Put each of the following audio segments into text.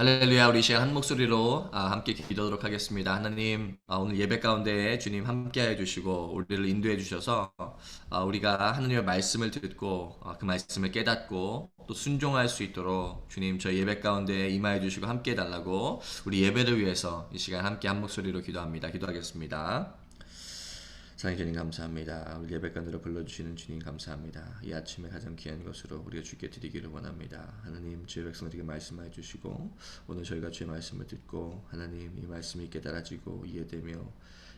할렐루야. 우리 시간 한 목소리로 함께 기도하도록 하겠습니다. 하나님, 오늘 예배 가운데 주님 함께해 주시고 우리를 인도해 주셔서 우리가 하나님의 말씀을 듣고 그 말씀을 깨닫고 또 순종할 수 있도록 주님 저희 예배 가운데 임하여 주시고 함께해 달라고 우리 예배를 위해서 이 시간 함께 한 목소리로 기도합니다. 기도하겠습니다. 사랑의 주님 감사합니다. 우리 예배관으로 불러주시는 주님 감사합니다. 이 아침에 가장 귀한 것으로 우리가 주께 드리기를 원합니다. 하나님 주의 백성들에게 말씀해 주시고 오늘 저희가 주의 말씀을 듣고 하나님 이 말씀이 깨달아지고 이해되며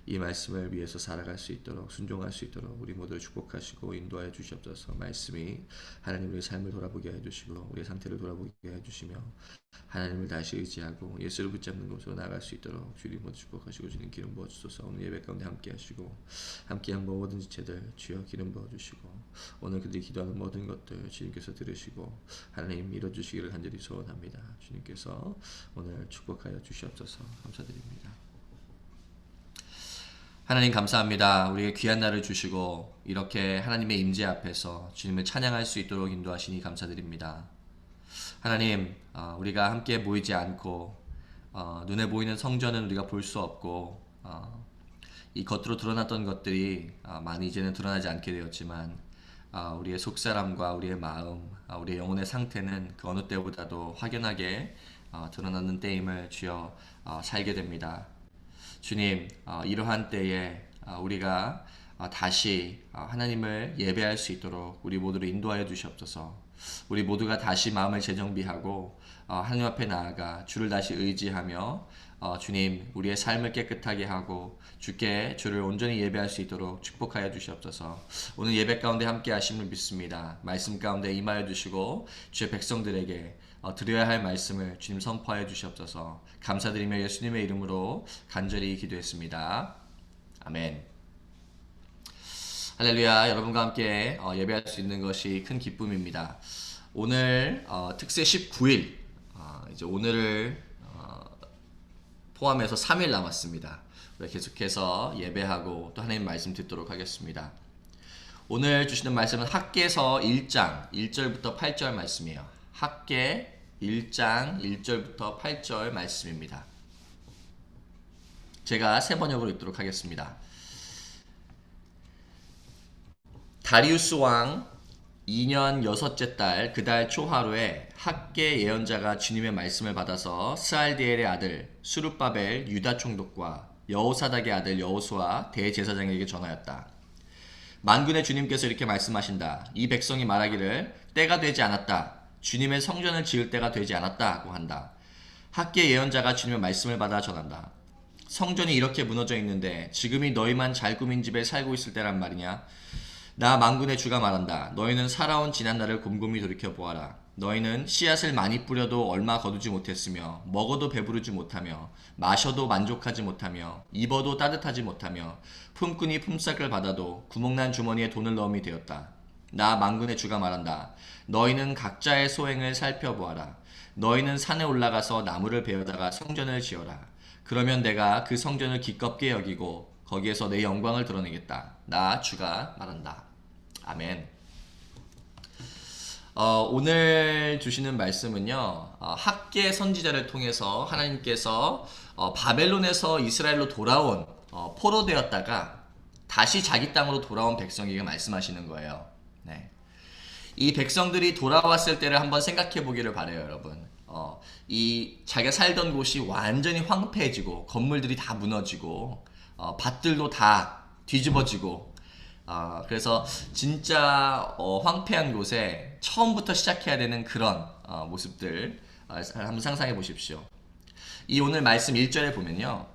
이 말씀을 위해서 살아갈 수 있도록 순종할 수 있도록 우리 모두를 축복하시고 인도하여 주시옵소서. 말씀이 하나님 우리의 삶을 돌아보게 해주시고 우리의 상태를 돌아보게 해주시며 하나님을 다시 의지하고 예수를 붙잡는 곳으로 나아갈 수 있도록 주님 모두 축복하시고 주님 기름 부어주소서. 오늘 예배 가운데 함께 하시고 함께한 모든 지체들 주여 기름 부어주시고 오늘 그들이 기도하는 모든 것들 주님께서 들으시고 하나님 이뤄주시기를 간절히 소원합니다. 주님께서 오늘 축복하여 주시옵소서. 감사드립니다. 하나님 감사합니다. 우리에게 귀한 날을 주시고 이렇게 하나님의 임재 앞에서 주님을 찬양할 수 있도록 인도하시니 감사드립니다. 하나님, 우리가 함께 모이지 않고 눈에 보이는 성전은 우리가 볼 수 없고 이 겉으로 드러났던 것들이 많이 이제는 드러나지 않게 되었지만 우리의 속사람과 우리의 마음, 우리의 영혼의 상태는 그 어느 때보다도 확연하게 드러나는 때임을 주여 살게 됩니다. 주님, 이러한 때에 우리가 다시 하나님을 예배할 수 있도록 우리 모두를 인도하여 주시옵소서. 우리 모두가 다시 마음을 재정비하고 하나님 앞에 나아가 주를 다시 의지하며 주님 우리의 삶을 깨끗하게 하고 주를 온전히 예배할 수 있도록 축복하여 주시옵소서. 오늘 예배 가운데 함께 하심을 믿습니다. 말씀 가운데 임하여 주시고 주의 백성들에게 드려야 할 말씀을 주님 선포하여 주시옵소서. 감사드리며 예수님의 이름으로 간절히 기도했습니다. 아멘. 할렐루야. 여러분과 함께 예배할 수 있는 것이 큰 기쁨입니다. 오늘 특세 19일 이제 오늘을 포함해서 3일 남았습니다. 계속해서 예배하고 또 하나님 말씀 듣도록 하겠습니다. 오늘 주시는 말씀은 학개서 1장 1절부터 8절 말씀이에요. 학개 1장 1절부터 8절 말씀입니다. 제가 세 번역으로 읽도록 하겠습니다. 다리우스 왕 2년 여섯째 달 그 달 초하루에 학개 예언자가 주님의 말씀을 받아서 스알디엘의 아들 수룹바벨 유다 총독과 여호사닥의 아들 여호수아 대제사장에게 전하였다. 만군의 주님께서 이렇게 말씀하신다. 이 백성이 말하기를 때가 되지 않았다. 주님의 성전을 지을 때가 되지 않았다고 한다. 학개 예언자가 주님의 말씀을 받아 전한다. 성전이 이렇게 무너져 있는데 지금이 너희만 잘 꾸민 집에 살고 있을 때란 말이냐? 나 만군의 주가 말한다. 너희는 살아온 지난날을 곰곰이 돌이켜보아라. 너희는 씨앗을 많이 뿌려도 얼마 거두지 못했으며 먹어도 배부르지 못하며 마셔도 만족하지 못하며 입어도 따뜻하지 못하며 품꾼이 품삯을 받아도 구멍난 주머니에 돈을 넣음이 되었다. 나 만군의 주가 말한다. 너희는 각자의 소행을 살펴보아라. 너희는 산에 올라가서 나무를 베어다가 성전을 지어라. 그러면 내가 그 성전을 기껍게 여기고 거기에서 내 영광을 드러내겠다. 나 주가 말한다. 아멘. 오늘 주시는 말씀은요. 학개 선지자를 통해서 하나님께서 바벨론에서 이스라엘로 돌아온 포로되었다가 다시 자기 땅으로 돌아온 백성에게 말씀하시는 거예요. 네. 이 백성들이 돌아왔을 때를 한번 생각해 보기를 바래요, 여러분. 이 자기가 살던 곳이 완전히 황폐해지고 건물들이 다 무너지고 밭들도 다 뒤집어지고 그래서 진짜 황폐한 곳에 처음부터 시작해야 되는 그런 모습들 한번 상상해 보십시오. 이 오늘 말씀 1절에 보면요.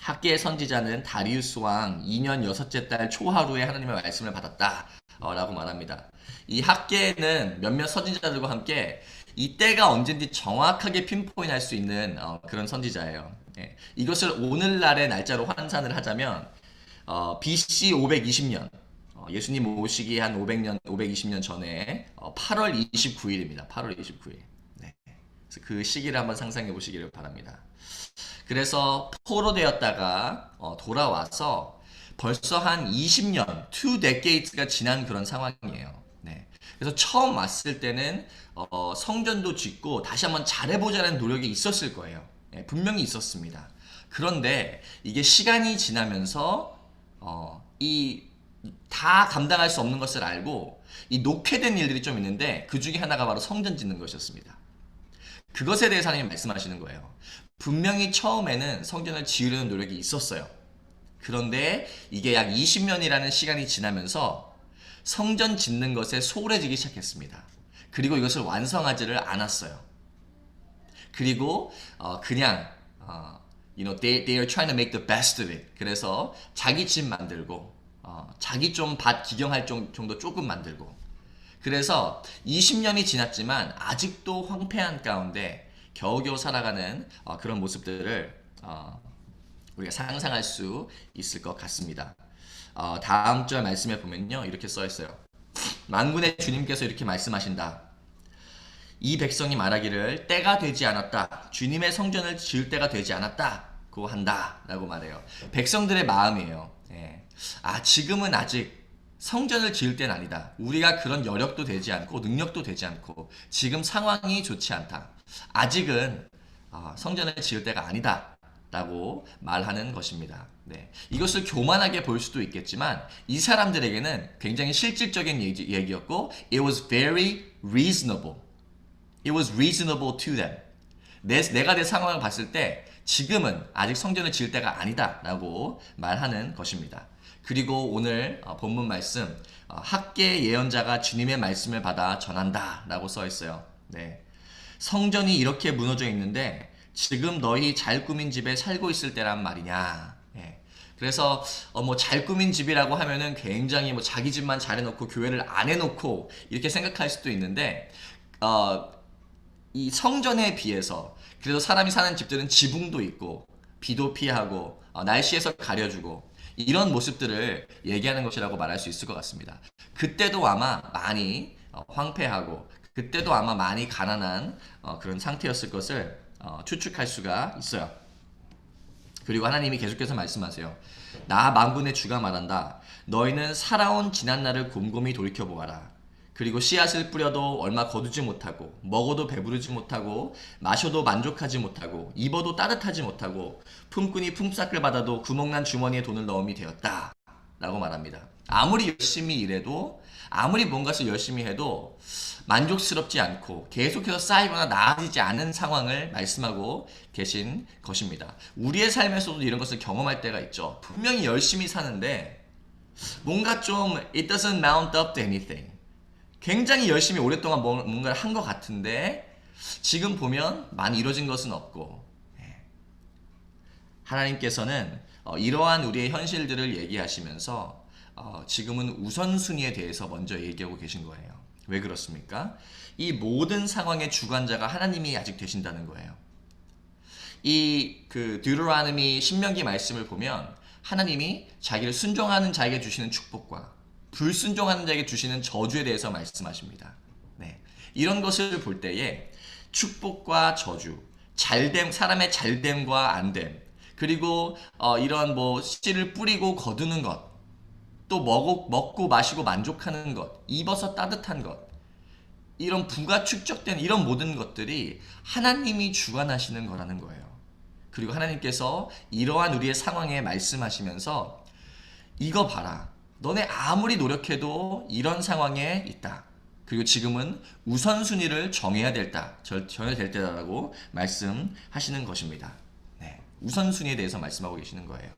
학개의 선지자는 다리우스 왕 2년 여섯째 달 초하루에 하나님의 말씀을 받았다 라고 말합니다. 이 학개는 몇몇 선지자들과 함께 이 때가 언제인지 정확하게 핀포인트 할 수 있는 그런 선지자예요. 예. 이것을 오늘날의 날짜로 환산을 하자면 BC 520년 예수님 오시기 한 500년, 520년 전에 8월 29일입니다. 8월 29일. 네. 그래서 그 시기를 한번 상상해 보시기를 바랍니다. 그래서 포로되었다가 돌아와서 벌써 한 20년, 2 decades가 지난 그런 상황이에요. 네. 그래서 처음 왔을 때는 성전도 짓고 다시 한번 잘해보자는 노력이 있었을 거예요. 예, 분명히 있었습니다. 그런데 이게 시간이 지나면서 이 다 감당할 수 없는 것을 알고 이 녹회된 일들이 좀 있는데 그 중에 하나가 바로 성전 짓는 것이었습니다. 그것에 대해서 하나님 말씀하시는 거예요. 분명히 처음에는 성전을 지으려는 노력이 있었어요. 그런데 이게 약 20년이라는 시간이 지나면서 성전 짓는 것에 소홀해지기 시작했습니다. 그리고 이것을 완성하지를 않았어요. 그리고 그냥 they are trying to make the best of it. 그래서 자기 집 만들고 자기 좀 밭 기경할 정도 조금 만들고 그래서 20년이 지났지만 아직도 황폐한 가운데 겨우겨우 살아가는 그런 모습들을 우리가 상상할 수 있을 것 같습니다. 다음 절 말씀에 보면요 이렇게 써 있어요. 만군의 주님께서 이렇게 말씀하신다. 이 백성이 말하기를 때가 되지 않았다. 주님의 성전을 지을 때가 되지 않았다고 한다 라고 말해요. 백성들의 마음이에요. 예. 지금은 아직 성전을 지을 때는 아니다. 우리가 그런 여력도 되지 않고 능력도 되지 않고 지금 상황이 좋지 않다. 아직은 성전을 지을 때가 아니다 라고 말하는 것입니다. 네. 이것을 교만하게 볼 수도 있겠지만 이 사람들에게는 굉장히 실질적인 얘기였고 It was very reasonable. It was reasonable to them. 내가 내 상황을 봤을 때 지금은 아직 성전을 지을 때가 아니다 라고 말하는 것입니다. 그리고 오늘 본문 말씀 학계 예언자가 주님의 말씀을 받아 전한다 라고 써 있어요. 네. 성전이 이렇게 무너져 있는데 지금 너희 잘 꾸민 집에 살고 있을 때란 말이냐. 예. 그래서 뭐 잘 꾸민 집이라고 하면은 굉장히 뭐 자기 집만 잘해놓고 교회를 안 해놓고 이렇게 생각할 수도 있는데 이 성전에 비해서 그래도 사람이 사는 집들은 지붕도 있고 비도 피하고 날씨에서 가려주고 이런 모습들을 얘기하는 것이라고 말할 수 있을 것 같습니다. 그때도 아마 많이 황폐하고 그때도 아마 많이 가난한 그런 상태였을 것을 추측할 수가 있어요. 그리고 하나님이 계속해서 말씀하세요. 나 만군의 주가 말한다. 너희는 살아온 지난날을 곰곰이 돌이켜보아라. 그리고 씨앗을 뿌려도 얼마 거두지 못하고 먹어도 배부르지 못하고 마셔도 만족하지 못하고 입어도 따뜻하지 못하고 품꾼이 품삯을 받아도 구멍난 주머니에 돈을 넣음이 되었다 라고 말합니다. 아무리 열심히 일해도 아무리 뭔가를 열심히 해도 만족스럽지 않고 계속해서 쌓이거나 나아지지 않은 상황을 말씀하고 계신 것입니다. 우리의 삶에서도 이런 것을 경험할 때가 있죠. 분명히 열심히 사는데 뭔가 좀 it doesn't mount up to anything. 굉장히 열심히 오랫동안 뭔가를 한 것 같은데 지금 보면 많이 이루어진 것은 없고 하나님께서는 이러한 우리의 현실들을 얘기하시면서 지금은 우선순위에 대해서 먼저 얘기하고 계신 거예요. 왜 그렇습니까? 이 모든 상황의 주관자가 하나님이 아직 되신다는 거예요. 이 드유테로노미 신명기 말씀을 보면 하나님이 자기를 순종하는 자에게 주시는 축복과 불순종하는 자에게 주시는 저주에 대해서 말씀하십니다. 네. 이런 것을 볼 때에 축복과 저주, 잘됨, 사람의 잘됨과 안됨, 그리고 이런 뭐 씨를 뿌리고 거두는 것, 또 먹고 마시고 만족하는 것, 입어서 따뜻한 것, 이런 부가 축적된 이런 모든 것들이 하나님이 주관하시는 거라는 거예요. 그리고 하나님께서 이러한 우리의 상황에 말씀하시면서 이거 봐라. 너네 아무리 노력해도 이런 상황에 있다. 그리고 지금은 우선순위를 정해야 될 때다라고 말씀하시는 것입니다. 네, 우선순위에 대해서 말씀하고 계시는 거예요.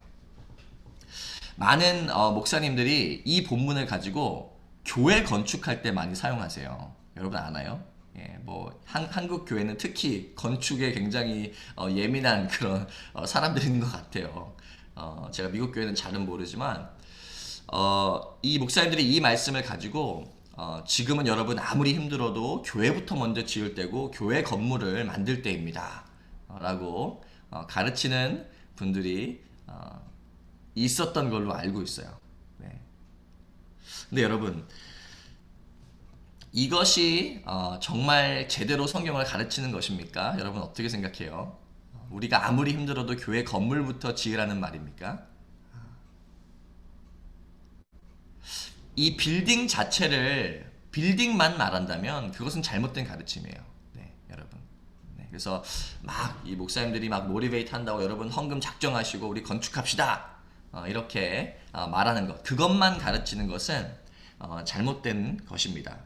많은 목사님들이 이 본문을 가지고 교회 건축할 때 많이 사용하세요. 여러분 아나요? 예, 뭐 한국 교회는 특히 건축에 굉장히 예민한 그런 사람들인 것 같아요. 제가 미국 교회는 잘은 모르지만 이 목사님들이 이 말씀을 가지고 지금은 여러분 아무리 힘들어도 교회부터 먼저 지을 때고 교회 건물을 만들 때입니다. 라고 가르치는 분들이 있었던 걸로 알고 있어요. 네. 근데 여러분 이것이 정말 제대로 성경을 가르치는 것입니까? 여러분 어떻게 생각해요? 우리가 아무리 힘들어도 교회 건물부터 지으라는 말입니까? 이 빌딩 자체를 빌딩만 말한다면 그것은 잘못된 가르침이에요. 네, 여러분. 네, 그래서 막 이 목사님들이 막 모티베이트 한다고 여러분 헌금 작정하시고 우리 건축합시다. 이렇게 말하는 것. 그것만 가르치는 것은 잘못된 것입니다.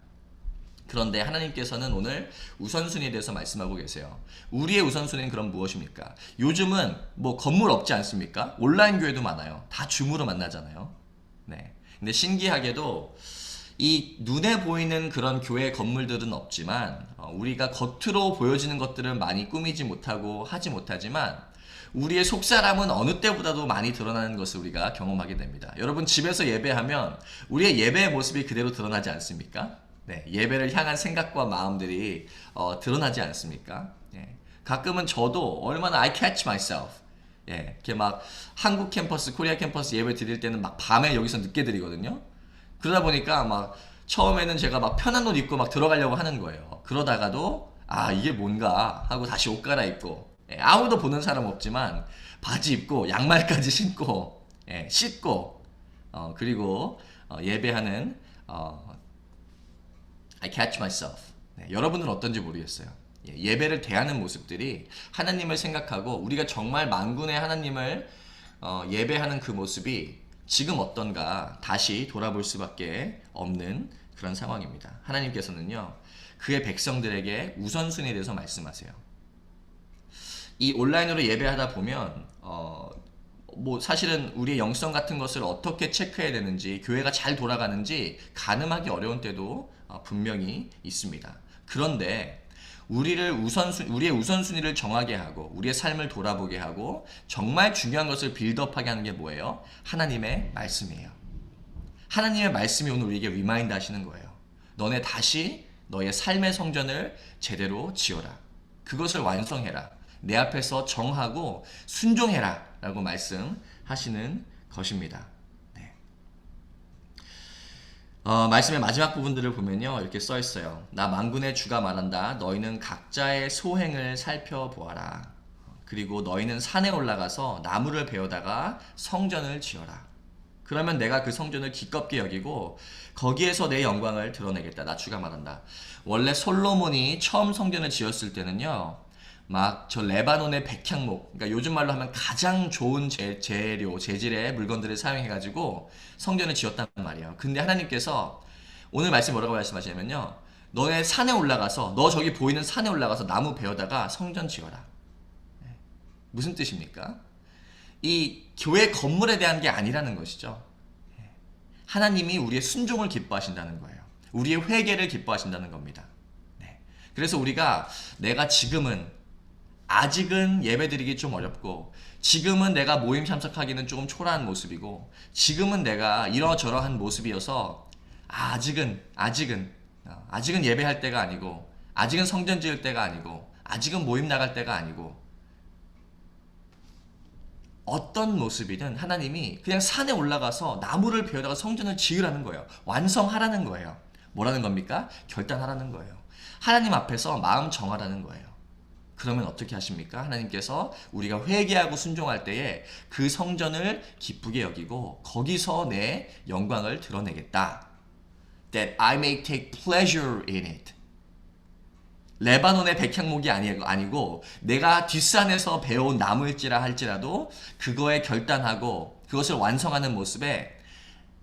그런데 하나님께서는 오늘 우선순위에 대해서 말씀하고 계세요. 우리의 우선순위는 그럼 무엇입니까? 요즘은 뭐 건물 없지 않습니까? 온라인 교회도 많아요. 다 줌으로 만나잖아요. 네. 근데 신기하게도 이 눈에 보이는 그런 교회 건물들은 없지만 우리가 겉으로 보여지는 것들은 많이 꾸미지 못하고 하지 못하지만 우리의 속사람은 어느 때보다도 많이 드러나는 것을 우리가 경험하게 됩니다. 여러분 집에서 예배하면 우리의 예배의 모습이 그대로 드러나지 않습니까? 네, 예배를 향한 생각과 마음들이 드러나지 않습니까? 예, 가끔은 저도 얼마나 I catch myself. 예, 이렇게 막 한국 캠퍼스, 코리아 캠퍼스 예배 드릴 때는 막 밤에 여기서 늦게 드리거든요. 그러다 보니까 막 처음에는 제가 막 편한 옷 입고 막 들어가려고 하는 거예요. 그러다가도 아 이게 뭔가 하고 다시 옷 갈아입고 예, 아무도 보는 사람 없지만 바지 입고 양말까지 신고 예, 씻고 그리고 예배하는 I catch myself. 네, 여러분은 어떤지 모르겠어요. 예배를 대하는 모습들이 하나님을 생각하고 우리가 정말 만군의 하나님을 예배하는 그 모습이 지금 어떤가 다시 돌아볼 수밖에 없는 그런 상황입니다. 하나님께서는요 그의 백성들에게 우선순위에 대해서 말씀하세요. 이 온라인으로 예배하다 보면 뭐 사실은 우리의 영성 같은 것을 어떻게 체크해야 되는지 교회가 잘 돌아가는지 가늠하기 어려운 때도 분명히 있습니다. 그런데 우리의 우선순위를 정하게 하고 우리의 삶을 돌아보게 하고 정말 중요한 것을 빌드업하게 하는 게 뭐예요? 하나님의 말씀이에요. 하나님의 말씀이 오늘 우리에게 리마인드 하시는 거예요. 너네 다시 너의 삶의 성전을 제대로 지어라. 그것을 완성해라. 내 앞에서 정하고 순종해라 라고 말씀하시는 것입니다. 네. 말씀의 마지막 부분들을 보면요 이렇게 써 있어요. 나 만군의 주가 말한다. 너희는 각자의 소행을 살펴보아라. 그리고 너희는 산에 올라가서 나무를 베어다가 성전을 지어라. 그러면 내가 그 성전을 기껍게 여기고 거기에서 내 영광을 드러내겠다. 나 주가 말한다. 원래 솔로몬이 처음 성전을 지었을 때는요 막 저 레바논의 백향목, 그러니까 요즘 말로 하면 가장 좋은 재질의 물건들을 사용해가지고 성전을 지었단 말이에요. 근데 하나님께서 오늘 말씀 뭐라고 말씀하시냐면요, 너네 산에 올라가서 너 저기 보이는 산에 올라가서 나무 베어다가 성전 지어라. 무슨 뜻입니까? 이 교회 건물에 대한 게 아니라는 것이죠. 하나님이 우리의 순종을 기뻐하신다는 거예요. 우리의 회개를 기뻐하신다는 겁니다. 그래서 우리가 내가 아직은 예배드리기 좀 어렵고 지금은 내가 모임 참석하기는 조금 초라한 모습이고 지금은 내가 이러저러한 모습이어서 아직은 예배할 때가 아니고 아직은 성전 지을 때가 아니고 아직은 모임 나갈 때가 아니고 어떤 모습이든 하나님이 그냥 산에 올라가서 나무를 베어다가 성전을 지으라는 거예요. 완성하라는 거예요. 뭐라는 겁니까? 결단하라는 거예요. 하나님 앞에서 마음 정하라는 거예요. 그러면 어떻게 하십니까? 하나님께서 우리가 회개하고 순종할 때에 그 성전을 기쁘게 여기고 거기서 내 영광을 드러내겠다. That I may take pleasure in it. 레바논의 백향목이 아니고 내가 뒷산에서 배운 나무일지라 할지라도 그거에 결단하고 그것을 완성하는 모습에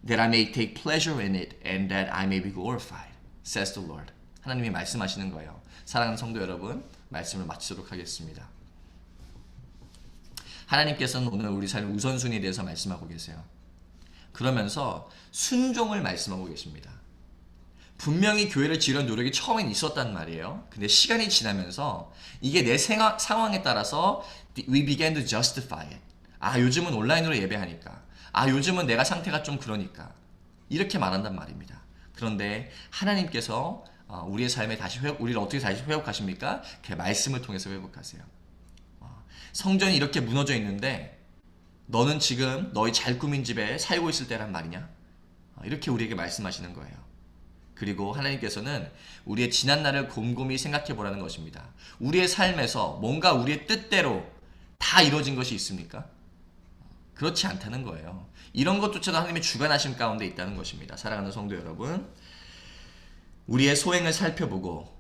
That I may take pleasure in it and that I may be glorified, says the Lord. 하나님이 말씀하시는 거예요. 사랑하는 성도 여러분, 말씀을 마치도록 하겠습니다. 하나님께서는 오늘 우리 삶의 우선순위에 대해서 말씀하고 계세요. 그러면서 순종을 말씀하고 계십니다. 분명히 교회를 지으려는 노력이 처음엔 있었단 말이에요. 근데 시간이 지나면서 이게 내 상황에 따라서 we began to justify it. 아, 요즘은 온라인으로 예배하니까. 아, 요즘은 내가 상태가 좀 그러니까. 이렇게 말한단 말입니다. 그런데 하나님께서 우리의 삶에 우리를 어떻게 다시 회복하십니까? 그 말씀을 통해서 회복하세요. 성전이 이렇게 무너져 있는데 너는 지금 너희 잘 꾸민 집에 살고 있을 때란 말이냐? 이렇게 우리에게 말씀하시는 거예요. 그리고 하나님께서는 우리의 지난 날을 곰곰이 생각해 보라는 것입니다. 우리의 삶에서 뭔가 우리의 뜻대로 다 이루어진 것이 있습니까? 그렇지 않다는 거예요. 이런 것조차도 하나님의 주관하심 가운데 있다는 것입니다. 사랑하는 성도 여러분, 우리의 소행을 살펴보고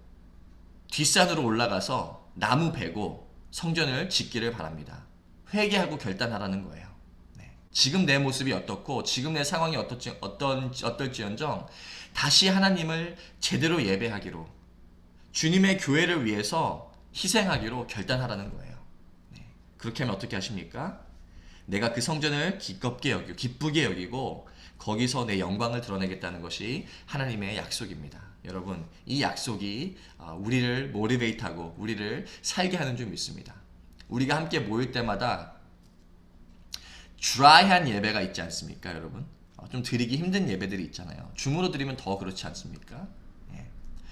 뒷산으로 올라가서 나무 베고 성전을 짓기를 바랍니다. 회개하고 결단하라는 거예요. 네. 지금 내 모습이 어떻고 지금 내 상황이 어떨지언정 다시 하나님을 제대로 예배하기로, 주님의 교회를 위해서 희생하기로 결단하라는 거예요. 네. 그렇게 하면 어떻게 하십니까? 내가 그 성전을 기쁘게 여기고 거기서 내 영광을 드러내겠다는 것이 하나님의 약속입니다. 여러분, 이 약속이 우리를 모티베이트하고 우리를 살게 하는 줄 믿습니다. 우리가 함께 모일 때마다 드라이한 예배가 있지 않습니까, 여러분? 좀 드리기 힘든 예배들이 있잖아요. 줌으로 드리면 더 그렇지 않습니까? 예.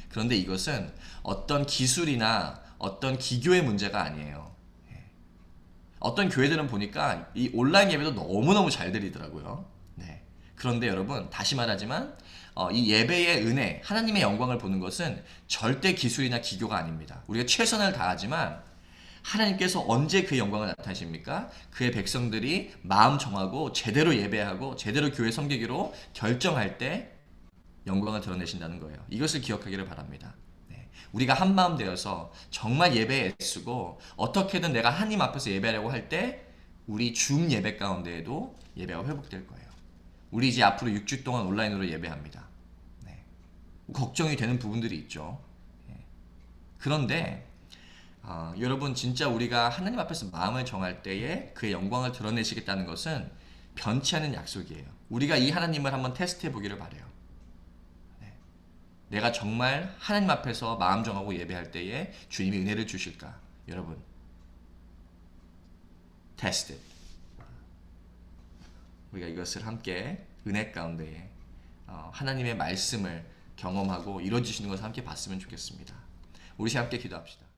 그런데 이것은 어떤 기술이나 어떤 기교의 문제가 아니에요. 예. 어떤 교회들은 보니까 이 온라인 예배도 너무너무 잘 드리더라고요. 네. 그런데 여러분, 다시 말하지만 이 예배의 은혜, 하나님의 영광을 보는 것은 절대 기술이나 기교가 아닙니다. 우리가 최선을 다하지만 하나님께서 언제 그 영광을 나타내십니까? 그의 백성들이 마음 정하고 제대로 예배하고 제대로 교회 섬기기로 결정할 때 영광을 드러내신다는 거예요. 이것을 기억하기를 바랍니다. 네. 우리가 한마음 되어서 정말 예배에 애쓰고 어떻게든 내가 하나님 앞에서 예배하려고 할 때 우리 줌 예배 가운데에도 예배가 회복될 거예요. 우리 이제 앞으로 6주 동안 온라인으로 예배합니다. 네. 걱정이 되는 부분들이 있죠. 네. 그런데 여러분, 진짜 우리가 하나님 앞에서 마음을 정할 때에 그의 영광을 드러내시겠다는 것은 변치 않은 약속이에요. 우리가 이 하나님을 한번 테스트해 보기를 바라요. 네. 내가 정말 하나님 앞에서 마음 정하고 예배할 때에 주님이 은혜를 주실까? 여러분, 테스트. 우리가 이것을 함께 은혜 가운데에 하나님의 말씀을 경험하고 이루어지시는 것을 함께 봤으면 좋겠습니다. 우리 함께 기도합시다.